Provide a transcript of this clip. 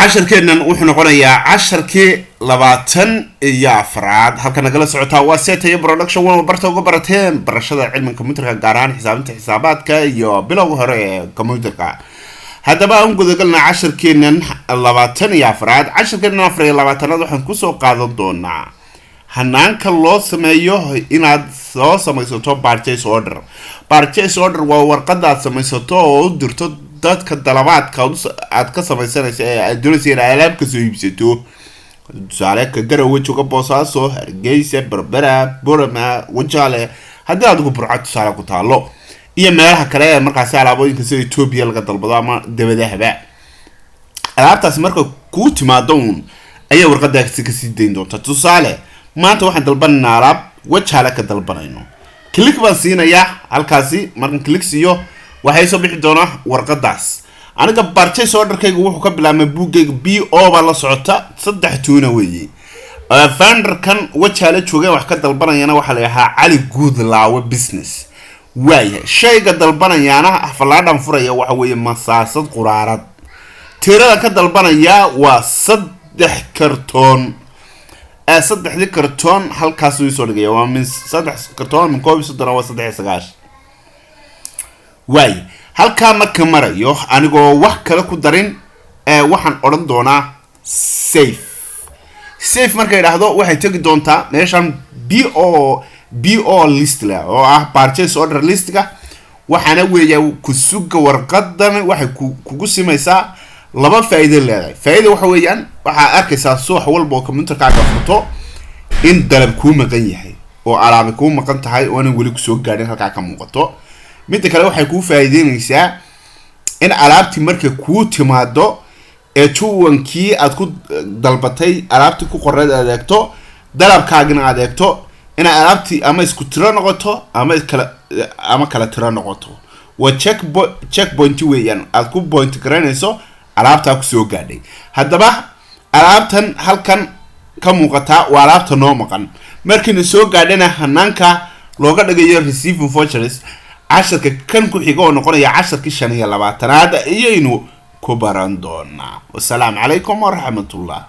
casharkeennan wuxuu noqonayaa casharkii 24 halka nagala socotaa waa Setaya Production waa barta uga barateen barashada cilmiga kombiyuutarka gaar ahaan xisaabinta xisaabaadka iyo bilowga hore ee kombiyuutarka. haddaba aan guda galnaa casharkeennan 24 casharkeennan 24 waxaan ku soo qaadan doonaa hanaanka loo sameeyo inaad soo samaysato purchase order. Purchase order waa warqad aad samaysato oo u dirto dadka dalabaadka aad ka samaysanayso ee aad doonayso inaad alaab ka soo iibsato. tusaale ka Garowe jooga Boosaaso, Hargeysa, Berbera, Boorama, Wajaale haddii aad ugu burco tusaale ku taalo iyo meelaha kale ee markaas alaabooyinka sida Ethiopia laga dalbado ama dabadahaba. alaabtaas marka ku timaado ayaa warqadaasi ka sii deyn doonta. tusaale maanta waxaan dalbanaynaa alaab Wajaale ka dalbanayno. click baan siinayaa halkaasi markaan click siiyo waxay soo bixi doonaa warqadaas. aniga purchase orderkaygu wuxuu ka bilaabmay buuggayga BO baa la socota 3 tuuna weeye. Vendor-kan Wajaale joogay wax ka dalbanayana waxa la yahaa Cali Guudlaawe business. waaya shayga dalbanayana falaadhan furaya waxa weeye masaasad quraarad. tirada ka dalbanaya waa 3 kartoon. 3 kartoon halkaas uu soo dhigay waa min 3 kartoon min koob soo waa 3 waay halka marka marayo anigoo wax kale ku darin waxaan oran doonaa safe marka yiraahdo waxay tagi doontaa meeshan BO list la oo ah purchase order listga waxaana weeyaa ku suga warqadan waxay kugu simaysaa laba faa'iido leedahay. faa'iido waxa weeyaan waxa arkaysaa suuq walba oo kombiyuutarkaaga furto in dalab ku maqan yahay oo alaab ku maqan tahay oo aan wali ku soo gaarin halka ka muuqato. mid kale waxay ku faa'iideynaysaa in alaabti marka ku timaado ee tuwankii aad ku dalbatay alaabti ku qoreed adeegto dalabkaagina adeegto in alaabti ama isku tiro noqoto ama kala tiro noqoto. waa checkpoint weeyaan aad ku point garanayso alaabta ku soo gaadhay. haddaba alaabtan halkan ka muuqata waa alaabta noo maqan markii soo gaadhana hanaanka looga dhigayo receiving vouchers casharka kan ku xigo oo noqonaya casharkii 25 iyo inuu ku baran doona. wassalaamu calaykum wa rahmatullah.